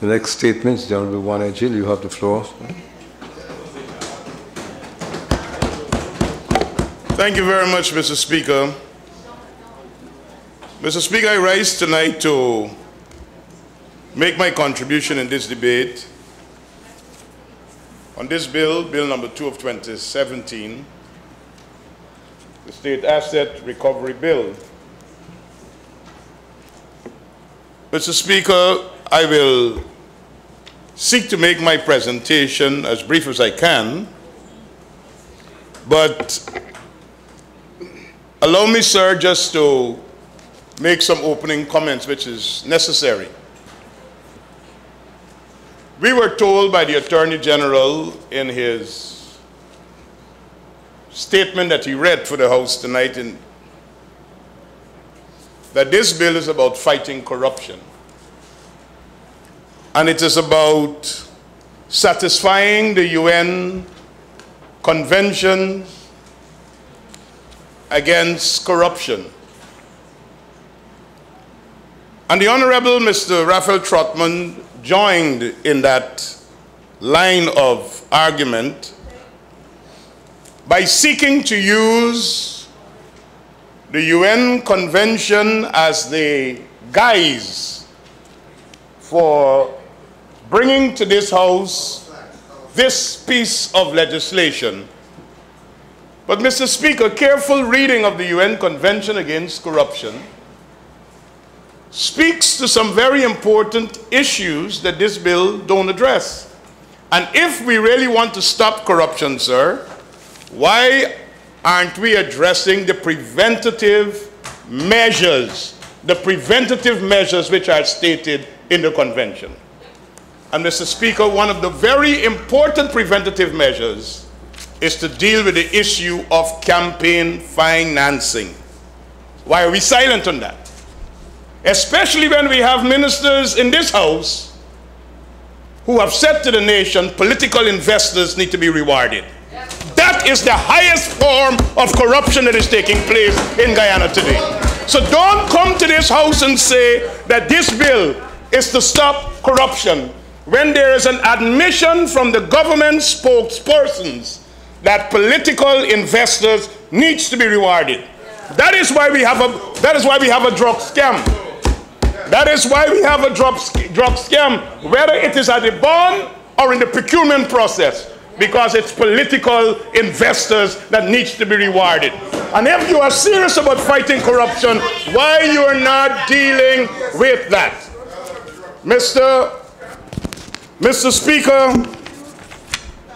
The next statement, the Honorable Juan Edghill, you have the floor. Thank you very much, Mr. Speaker. Mr. Speaker, I rise tonight to make my contribution in this debate on this bill, Bill number 2 of 2017, the State Asset Recovery Bill. Mr. Speaker, I will seek to make my presentation as brief as I can, but allow me, sir, just to make some opening comments, which is necessary. We were told by the Attorney General in his statement that he read for the House tonight that this bill is about fighting corruption. And it is about satisfying the UN Convention against corruption. And the Honorable Mr. Raphael Trotman joined in that line of argument by seeking to use the UN Convention as the guise for bringing to this House this piece of legislation. But, Mr. Speaker, careful reading of the UN Convention against Corruption speaks to some very important issues that this bill don't address. And if we really want to stop corruption, sir, why aren't we addressing the preventative measures which are stated in the convention? And, Mr. Speaker, one of the very important preventative measures is to deal with the issue of campaign financing. Why are we silent on that? Especially when we have ministers in this House who have said to the nation, political investors need to be rewarded. That is the highest form of corruption that is taking place in Guyana today. So don't come to this House and say that this bill is to stop corruption when there is an admission from the government spokespersons that political investors needs to be rewarded. That is why we have a drug scam. That is why we have a drug scam, whether it is at the bond or in the procurement process, because it's political investors that needs to be rewarded. And if you are serious about fighting corruption, why you are not dealing with that? Mr. Speaker,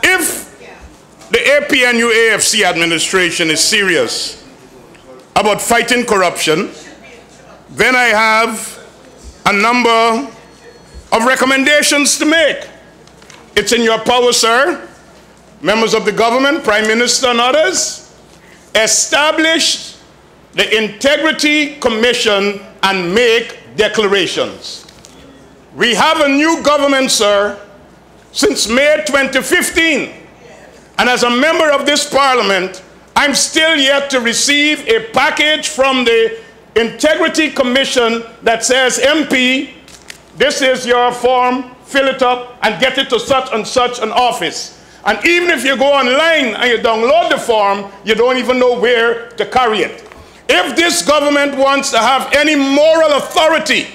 if the APNU-AFC administration is serious about fighting corruption, then I have a number of recommendations to make. It's in your power, sir, members of the government, Prime Minister and others, establish the Integrity Commission and make declarations. We have a new government, sir, since May 2015. And as a member of this parliament, I'm still yet to receive a package from the Integrity Commission that says, MP, this is your form, fill it up and get it to such and such an office. And even if you go online and you download the form, you don't even know where to carry it. If this government wants to have any moral authority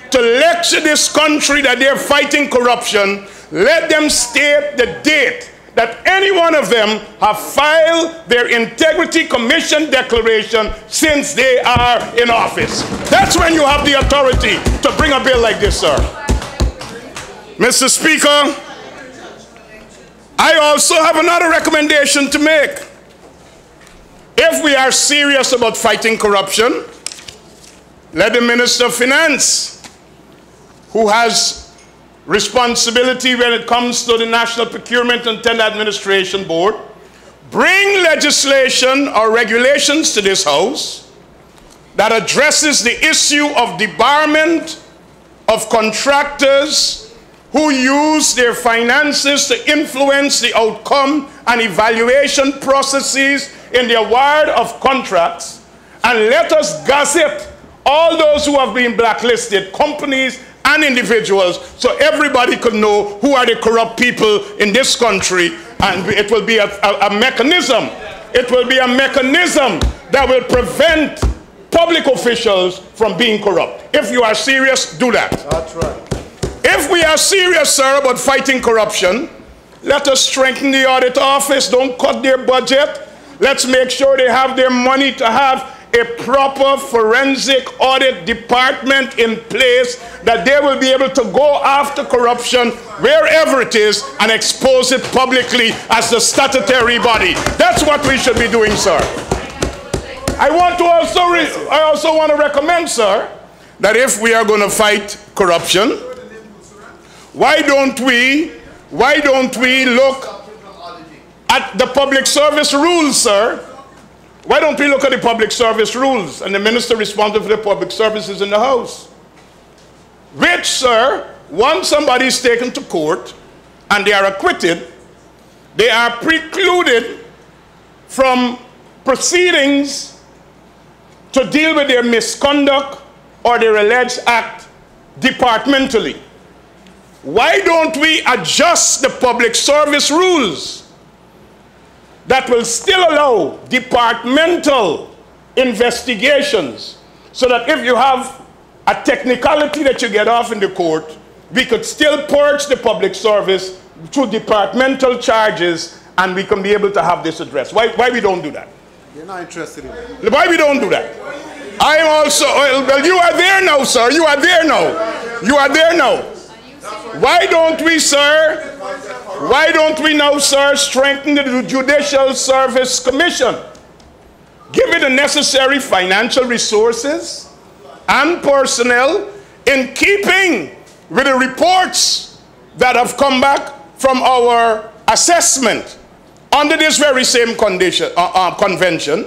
to lecture this country that they're fighting corruption, let them state the date that any one of them have filed their Integrity Commission declaration since they are in office. That's when you have the authority to bring a bill like this, sir. Mr. Speaker, I also have another recommendation to make. If we are serious about fighting corruption, let the Minister of Finance, who has responsibility when it comes to the National Procurement and Tender Administration Board, bring legislation or regulations to this House that addresses the issue of debarment of contractors who use their finances to influence the outcome and evaluation processes in the award of contracts, and let us gazette all those who have been blacklisted, companies and individuals, so everybody could know who are the corrupt people in this country, and it will be a mechanism. It will be a mechanism that will prevent public officials from being corrupt. If you are serious, do that. That's right. If we are serious, sir, about fighting corruption, let us strengthen the audit office. Don't cut their budget. Let's make sure they have their money to have a proper forensic audit department in place, that they will be able to go after corruption wherever it is and expose it publicly as the statutory body. That's what we should be doing, sir. I also want to recommend, sir, that if we are going to fight corruption, why don't we look at the public service rules, sir? Why don't we look at the public service rules? And the minister responsible for the public services in the House. Which, sir, once somebody is taken to court and they are acquitted, they are precluded from proceedings to deal with their misconduct or their alleged act departmentally. Why don't we adjust the public service rules that will still allow departmental investigations, so that if you have a technicality that you get off in the court, we could still purge the public service through departmental charges, and we can be able to have this addressed? Why we don't do that? You're not interested in it. Why we don't do that? I am also, well, you are there now, sir. You are there now. You are there now. Why don't we, sir? Why don't we now, sir, strengthen the Judicial Service Commission? Give it the necessary financial resources and personnel in keeping with the reports that have come back from our assessment under this very same convention,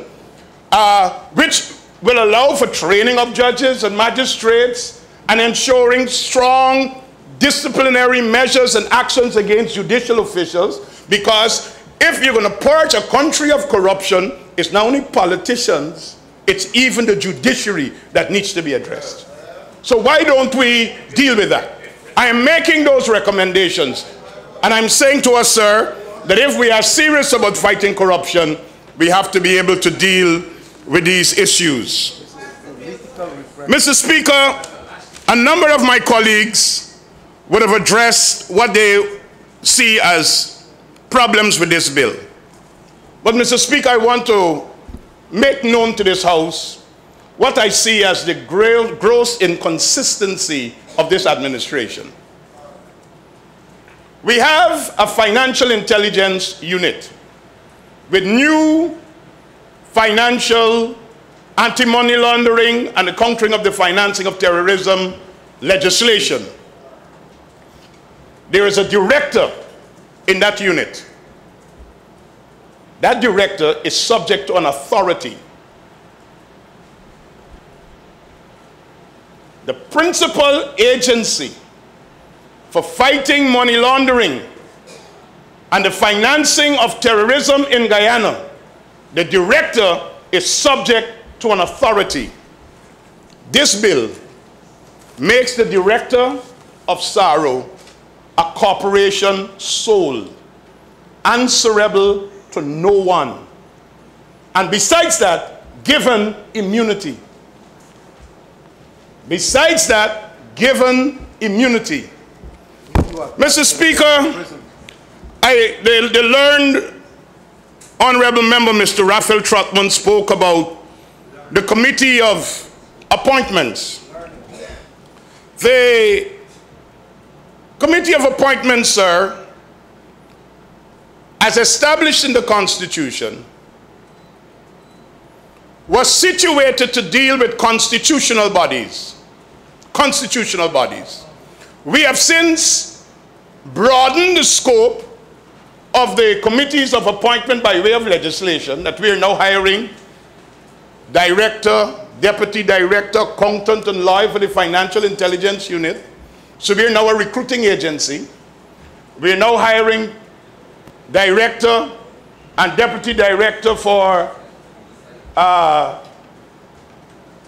which will allow for training of judges and magistrates and ensuring strong disciplinary measures and actions against judicial officials. Because if you're going to purge a country of corruption, it's not only politicians, it's even the judiciary that needs to be addressed. So why don't we deal with that? I am making those recommendations, and I'm saying to us, sir, that if we are serious about fighting corruption, we have to be able to deal with these issues. Mr. Speaker, a number of my colleagues would have addressed what they see as problems with this bill. But, Mr. Speaker, I want to make known to this House what I see as the gross inconsistency of this administration. We have a financial intelligence unit with new financial anti-money laundering and the countering of the financing of terrorism legislation. There is a director in that unit. That director is subject to an authority. The principal agency for fighting money laundering and the financing of terrorism in Guyana, the director is subject to an authority. This bill makes the director of SARA a corporation sole, answerable to no one, and besides that, given immunity. Besides that, given immunity. Mr. Speaker, the learned Honorable Member Mr. Raphael Trotman spoke about the Committee of Appointments. The Committee of Appointments, sir, as established in the Constitution, was situated to deal with constitutional bodies. Constitutional bodies. We have since broadened the scope of the committees of appointment by way of legislation, that we are now hiring director, deputy director, accountant, and lawyer for the Financial Intelligence Unit. So we are now a recruiting agency. We are now hiring director and deputy director for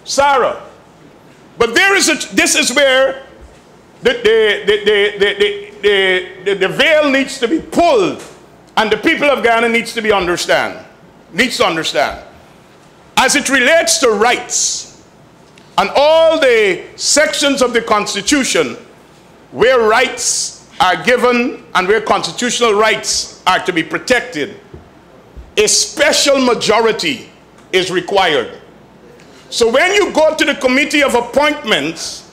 SARA. But this is where the veil needs to be pulled, and the people of Ghana needs to understand. As it relates to rights, and all the sections of the Constitution where rights are given and where constitutional rights are to be protected, a special majority is required. So when you go to the Committee of Appointments,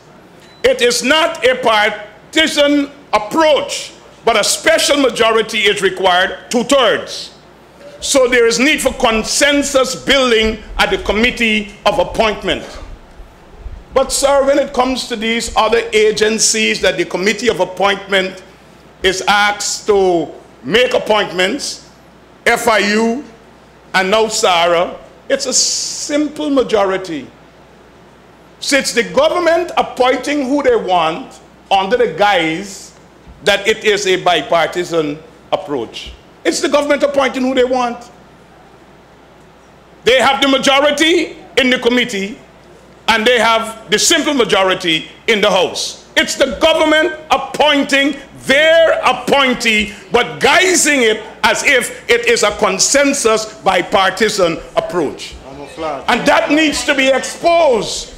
it is not a partisan approach, but a special majority is required, 2/3. So there is need for consensus building at the Committee of Appointment. But sir, when it comes to these other agencies that the Committee of Appointment is asked to make appointments, FIU and now SARA, it's a simple majority. So it's the government appointing who they want under the guise that it is a bipartisan approach. It's the government appointing who they want. They have the majority in the committee and they have the simple majority in the House. It's the government appointing their appointee, but guising it as if it is a consensus bipartisan approach. And that needs to be exposed.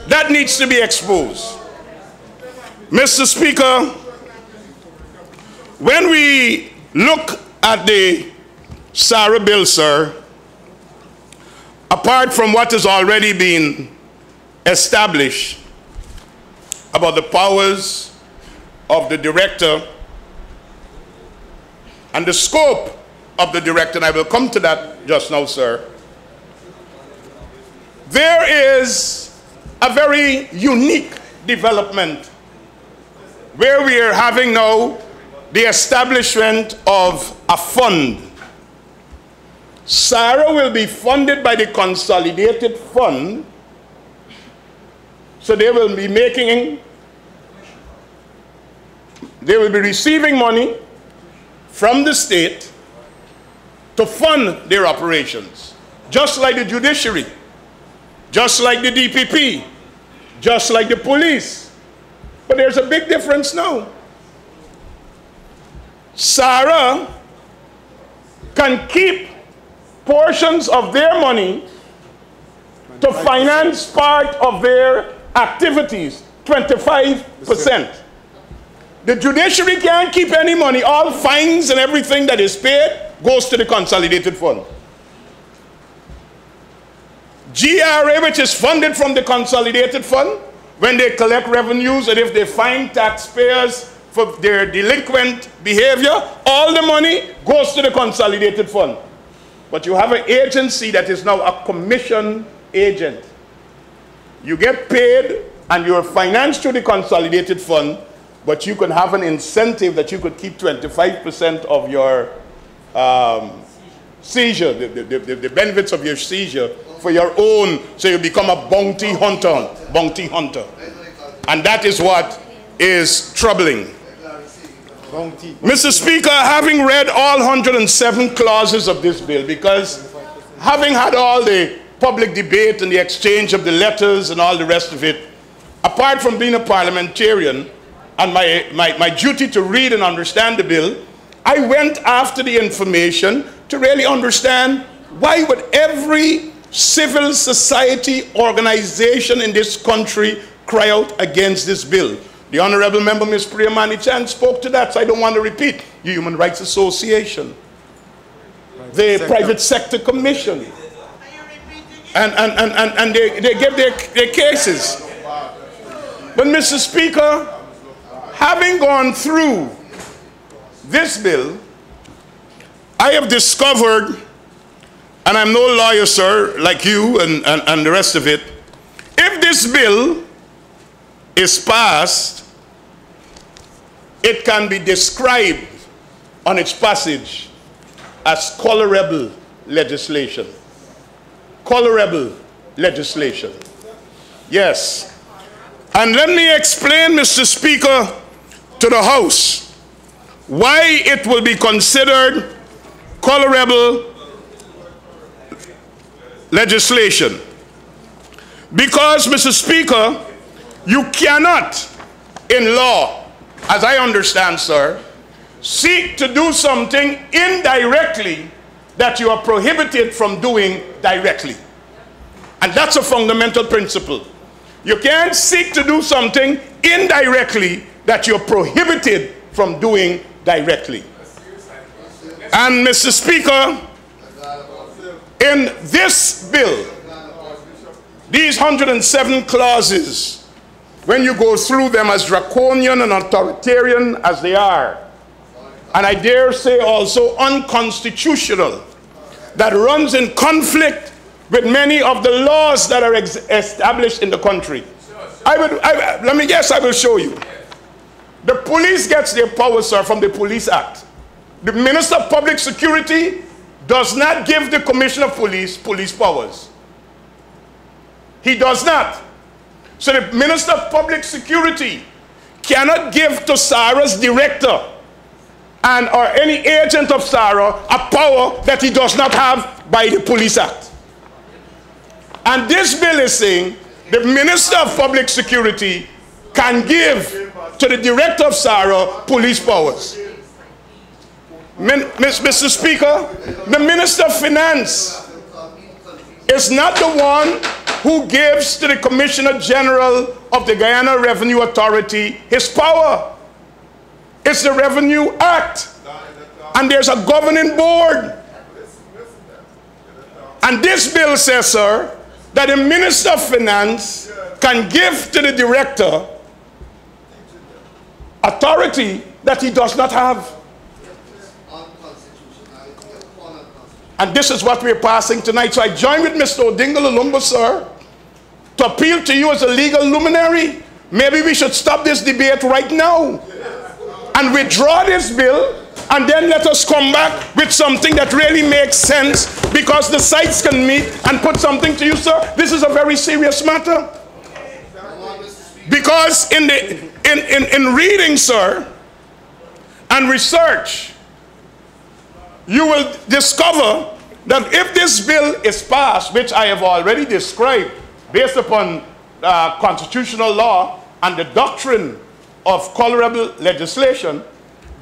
That needs to be exposed. Mr. Speaker, when we look at the SARA Bill, sir, apart from what has already been established about the powers of the director and the scope of the director, and I will come to that just now, sir, there is a very unique development where we are having now the establishment of a fund. SARA will be funded by the consolidated fund, so they will be receiving money from the state to fund their operations, just like the judiciary, just like the DPP, just like the police. But there's a big difference now. SARA can keep portions of their money to finance part of their activities, 25%. The judiciary can't keep any money. All fines and everything that is paid goes to the consolidated fund. GRA, which is funded from the consolidated fund, when they collect revenues and if they fine taxpayers for their delinquent behavior, all the money goes to the consolidated fund. But you have an agency that is now a commission agent. You get paid and you're financed through the consolidated fund, but you can have an incentive that you could keep 25% of your seizure, the benefits of your seizure for your own, so you become a bounty hunter. And that is what is troubling. Mr. Speaker, having read all 107 clauses of this bill, because having had all the public debate and the exchange of the letters and all the rest of it, apart from being a parliamentarian and my duty to read and understand the bill, I went after the information to really understand why would every civil society organization in this country cry out against this bill. The Honorable Member, Ms. Priyamani Chan, spoke to that, so I don't want to repeat. The Human Rights Association, the Private Sector Commission, and they give their cases. But Mr. Speaker, having gone through this bill, I have discovered, and I'm no lawyer, sir, like you and the rest of it, if this bill is passed, it can be described on its passage as colorable legislation. Colorable legislation. Yes. And let me explain, Mr. Speaker, to the House why it will be considered colorable legislation. Because, Mr. Speaker, you cannot in law, as I understand, sir, seek to do something indirectly that you are prohibited from doing directly. And that's a fundamental principle. You can't seek to do something indirectly that you're prohibited from doing directly. And Mr. Speaker, in this bill, these 107 clauses, when you go through them, as draconian and authoritarian as they are, and I dare say also unconstitutional, that runs in conflict with many of the laws that are established in the country. Let me guess, I will show you. The police gets their power, sir, from the Police Act. The Minister of Public Security does not give the Commissioner of Police police powers. He does not. So the Minister of Public Security cannot give to SARA's director or any agent of SARA a power that he does not have by the Police Act. And this bill is saying the Minister of Public Security can give to the director of SARA police powers. Mr. Speaker, the Minister of Finance is not the one who gives to the Commissioner General of the Guyana Revenue Authority his power. It's the Revenue Act. And there's a governing board. And this bill says, sir, that the Minister of Finance can give to the director authority that he does not have. And this is what we're passing tonight. So I join with Mr. Odinga Lulumba, sir, to appeal to you as a legal luminary. Maybe we should stop this debate right now and withdraw this bill, and then let us come back with something that really makes sense, because the sides can meet and put something to you, sir. This is a very serious matter. Because in reading, sir, and research, you will discover that if this bill is passed, which I have already described, based upon constitutional law and the doctrine of colorable legislation,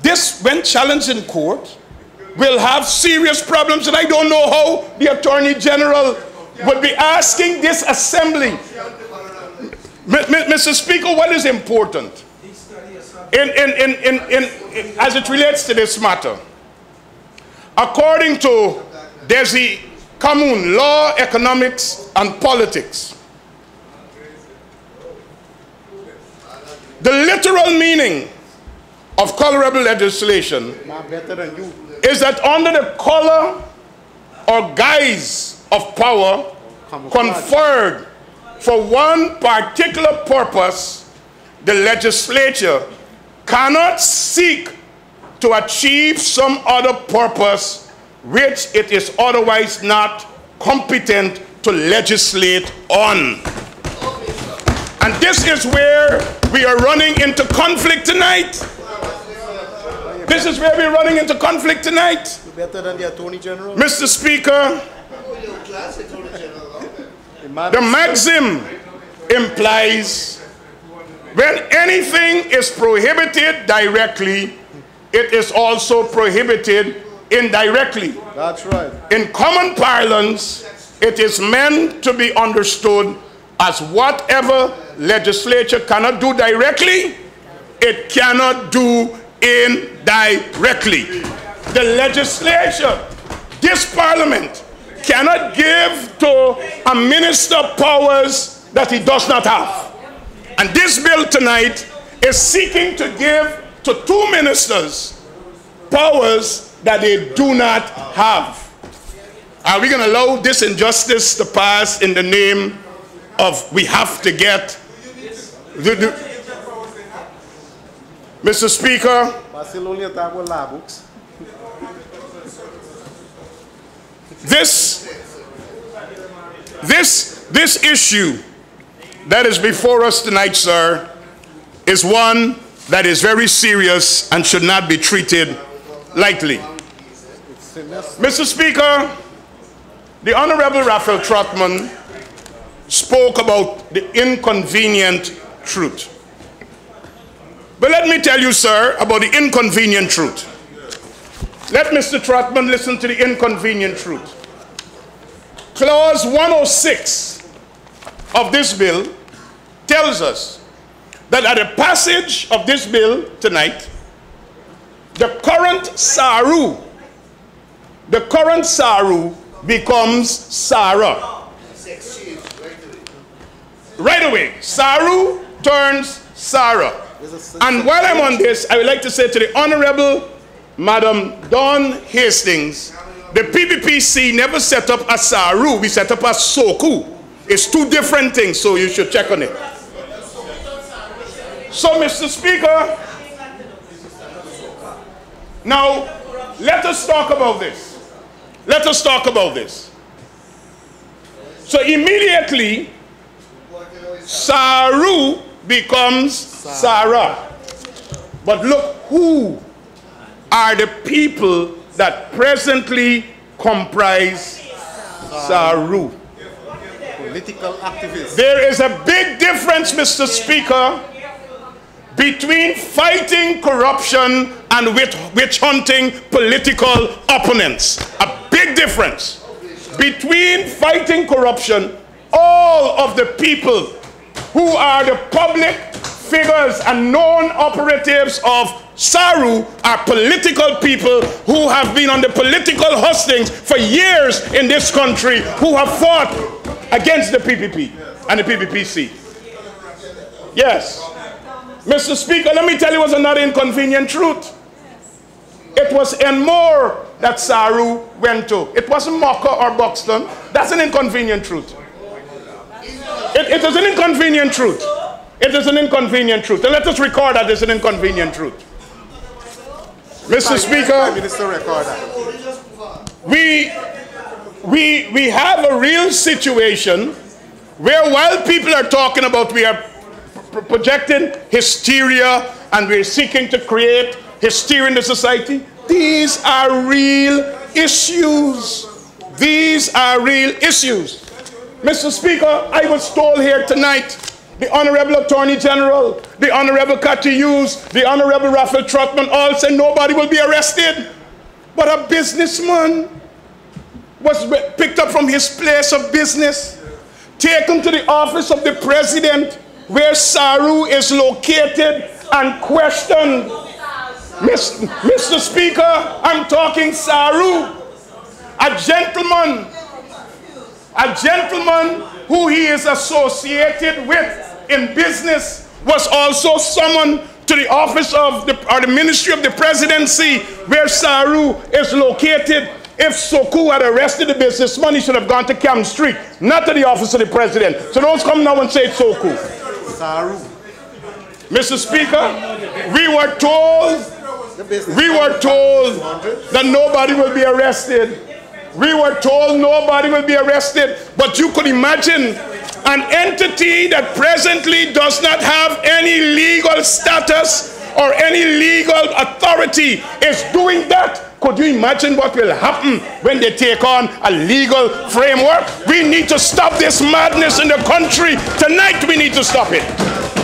this, when challenged in court, will have serious problems. And I don't know how the Attorney General would be asking this assembly. Mr. Speaker, what is important as it relates to this matter? According to Desi Kamun, Law, Economics, and Politics, the literal meaning of colorable legislation is that under the color or guise of power conferred for one particular purpose, the legislature cannot seek to achieve some other purpose which it is otherwise not competent to legislate on. And this is where we are running into conflict tonight. This is where we're running into conflict tonight. Better than the Attorney General? Mr. Speaker, the maxim implies when anything is prohibited directly, it is also prohibited indirectly. That's right. In common parlance, it is meant to be understood as whatever legislature cannot do directly, it cannot do indirectly. The legislature, this parliament, cannot give to a minister powers that he does not have. And this bill tonight is seeking to give to two ministers powers that they do not have. Are we going to allow this injustice to pass in the name of we have to get Mr. Speaker, this issue that is before us tonight, sir, is one that is very serious and should not be treated lightly. Mr. Speaker, the Honorable Raphael Trotman spoke about the inconvenient truth. But let me tell you, sir, about the inconvenient truth. Let Mr. Trotman listen to the inconvenient truth. Clause 106 of this bill tells us that at the passage of this bill tonight, the current SARU becomes SARA. Right away, SARU turns SARA. And while I'm on this, I would like to say to the Honorable Madam Dawn Hastings, the PPPC never set up a SARU, we set up a SOKU. It's two different things, so you should check on it. So, Mr. Speaker, now let us talk about this. Let us talk about this. So immediately, SARU becomes SARA. But look, who are the people that presently comprise SARU? Political activists. There is a big difference, Mr. Speaker, between fighting corruption and witch hunting political opponents. A big difference. Between fighting corruption, all of the people who are the public figures and known operatives of SARU are political people who have been on the political hustings for years in this country, who have fought against the PPP and the PPPC. Yes. Mr. Speaker, let me tell you what's another inconvenient truth. It was Enmore that SARU went to. It wasn't Mocha or Buxton. That's an inconvenient truth. It is an inconvenient truth. It is an inconvenient truth. And let us record that it's an inconvenient truth. Mr. Speaker, we have a real situation where while people are talking about we are projecting hysteria and we're seeking to create hysteria in the society, these are real issues. These are real issues. Mr. Speaker, I was told here tonight, the Honorable Attorney General, the Honorable Cathy Hughes, the Honorable Raphael Trotman all said nobody will be arrested. But a businessman was picked up from his place of business, taken to the office of the President, where SARU is located, and questioned. Mr. Speaker, I'm talking SARU. A gentleman who he is associated with in business was also summoned to the office of the Ministry of the Presidency, where SARU is located. If SOKU had arrested the businessman, he should have gone to Camp Street, not to the office of the President. So don't come now and say it's SOKU. SARU. Mr. Speaker, we were told that nobody will be arrested. We were told nobody will be arrested. But you could imagine an entity that presently does not have any legal status or any legal authority is doing that. Could you imagine what will happen when they take on a legal framework? We need to stop this madness in the country. Tonight we need to stop it.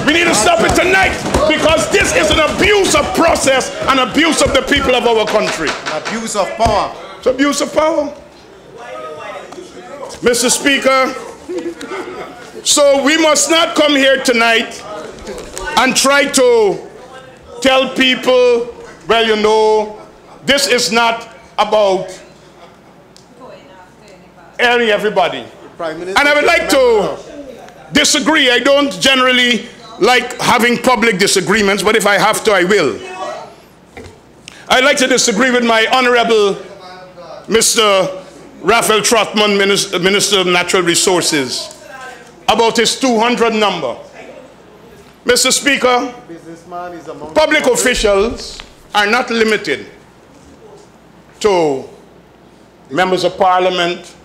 We need to stop it tonight, because this is an abuse of process and abuse of the people of our country. Abuse of power. It's abuse of power. Mr. Speaker, so we must not come here tonight and try to tell people, well, you know, this is not about airing everybody. And I would like to disagree. I don't generally like having public disagreements, but if I have to, I will. I'd like to disagree with my Honorable Mr. Raphael Trotman, Minister of Natural Resources, about his 200 number. Mr. Speaker, public officials are not limited to members of parliament,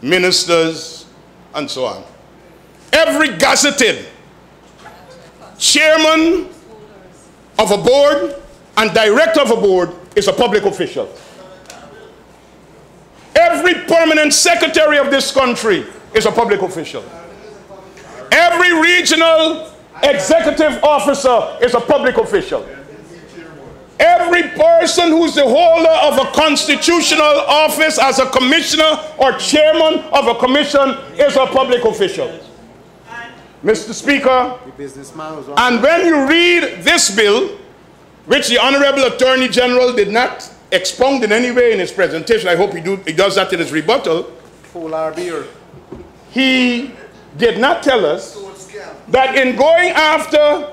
ministers, and so on. Every gazetted chairman of a board and director of a board is a public official. Every permanent secretary of this country is a public official. Every regional executive officer is a public official. Every person who's the holder of a constitutional office as a commissioner or chairman of a commission is a public official. Mr. Speaker, and when you read this bill, which the Honorable Attorney General did not expound in any way in his presentation, I hope he does that in his rebuttal, he did not tell us that in going after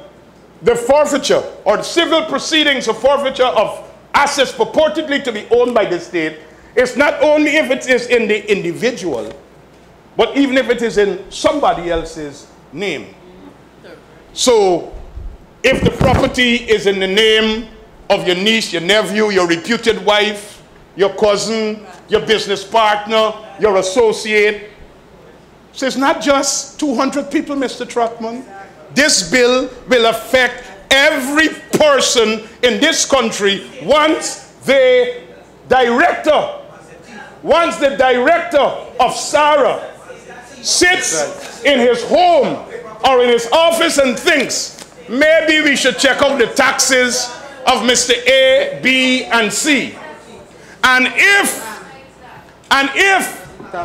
the forfeiture or the civil proceedings of forfeiture of assets purportedly to be owned by the state, it's not only if it is in the individual, but even if it is in somebody else's name. So if the property is in the name of your niece, your nephew, your reputed wife, your cousin, your business partner, your associate, so it's not just 200 people, Mr. Trotman. This bill will affect every person in this country once the director of SARA sits in his home or in his office and thinks, maybe we should check out the taxes of Mr. A, B, and C. And if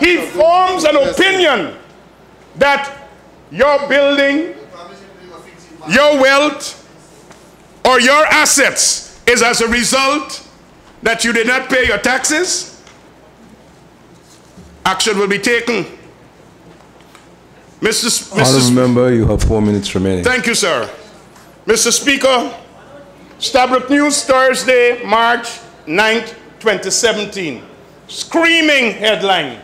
he forms an opinion that your building, your wealth, or your assets is as a result that you did not pay your taxes, action will be taken. Honourable Member, you have 4 minutes remaining. Thank you, sir. Mr. Speaker, Stabroek News, Thursday, March 9th, 2017. Screaming headline.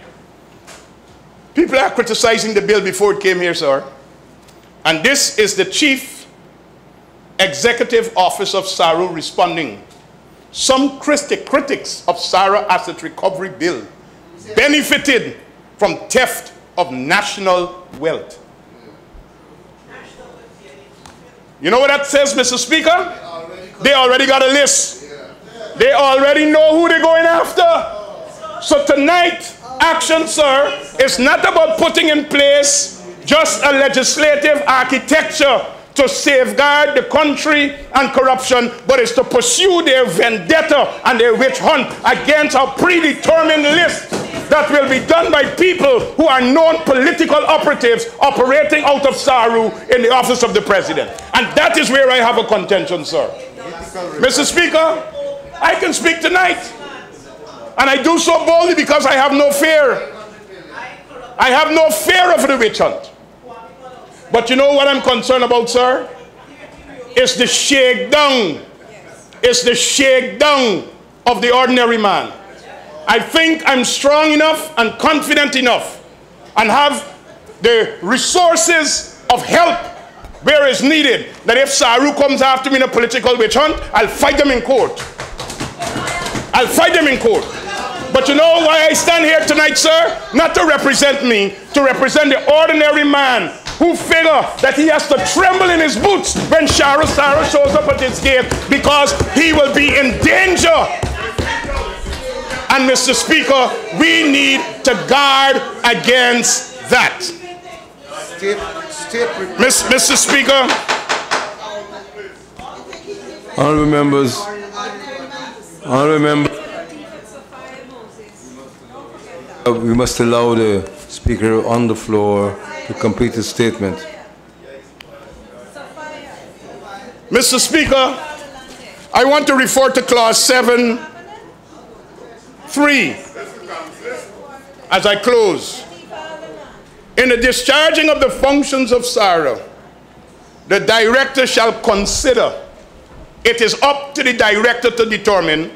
People are criticizing the bill before it came here, sir. And this is the Chief Executive Office of SARA responding. Some critics of SARA Asset Recovery Bill benefited from theft of national wealth. You know what that says, Mr. Speaker? They already got a list. They already know who they're going after. So tonight, action, sir, is not about putting in place just a legislative architecture to safeguard the country and corruption, but it's to pursue their vendetta and their witch hunt against a predetermined list that will be done by people who are known political operatives operating out of SARU in the office of the president. And that is where I have a contention, sir. Mr. Speaker, I can speak tonight. And I do so boldly because I have no fear. I have no fear of the witch hunt. But you know what I'm concerned about, sir? It's the shakedown. It's the shakedown of the ordinary man. I think I'm strong enough and confident enough and have the resources of help where it's needed, that if SARU comes after me in a political witch hunt, I'll fight them in court. I'll fight them in court. But you know why I stand here tonight, sir? Not to represent me, to represent the ordinary man who figure that he has to tremble in his boots when SARA shows up at his gate because he will be in danger. And Mr. Speaker, we need to guard against that. Mr. Speaker. Honourable members. We must allow the Speaker on the floor to complete his statement. Mr. Speaker, I want to refer to Clause 7(3) as I close. In the discharging of the functions of SARA, the director shall consider, it is up to the director to determine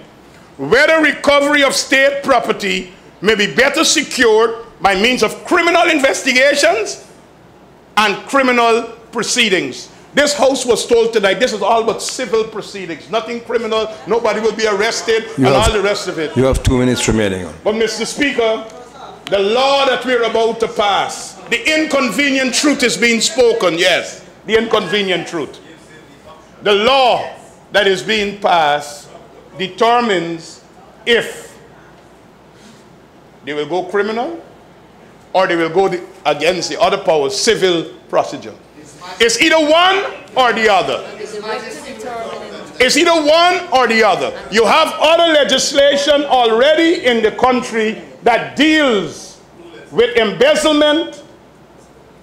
whether recovery of state property may be better secured by means of criminal investigations and criminal proceedings. This House was told tonight this is all but civil proceedings, nothing criminal, nobody will be arrested, all the rest of it. You have 2 minutes remaining. But Mr. Speaker, the law that we're about to pass, the inconvenient truth is being spoken, yes, the inconvenient truth. The law that is being passed determines if they will go criminal or they will go against the other powers, civil procedure. It's either one or the other. It's either one or the other. You have other legislation already in the country that deals with embezzlement,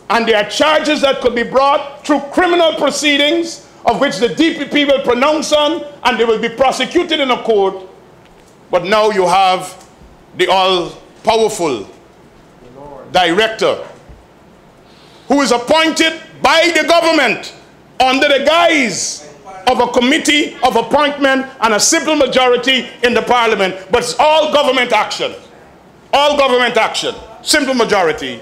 and there are charges that could be brought through criminal proceedings of which the DPP will pronounce on, and they will be prosecuted in a court. But now you have the all-powerful director who is appointed by the government under the guise of a committee of appointment and a simple majority in the parliament. But it's all government action. All government action. Simple majority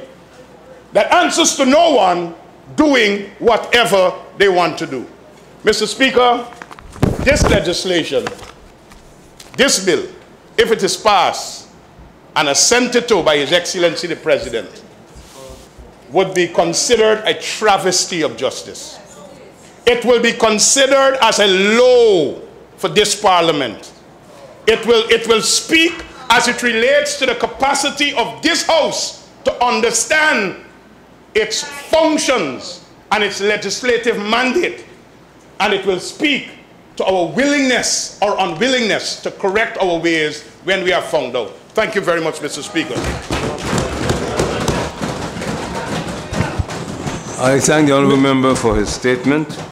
that answers to no one doing whatever they want to do. Mr. Speaker, this legislation, this bill, if it is passed and assented to by His Excellency the President, would be considered a travesty of justice. It will be considered as a low for this parliament. It will speak as it relates to the capacity of this House to understand its functions and its legislative mandate. And it will speak to our willingness or unwillingness to correct our ways when we are found out. Thank you very much, Mr. Speaker. I thank the honourable member for his statement.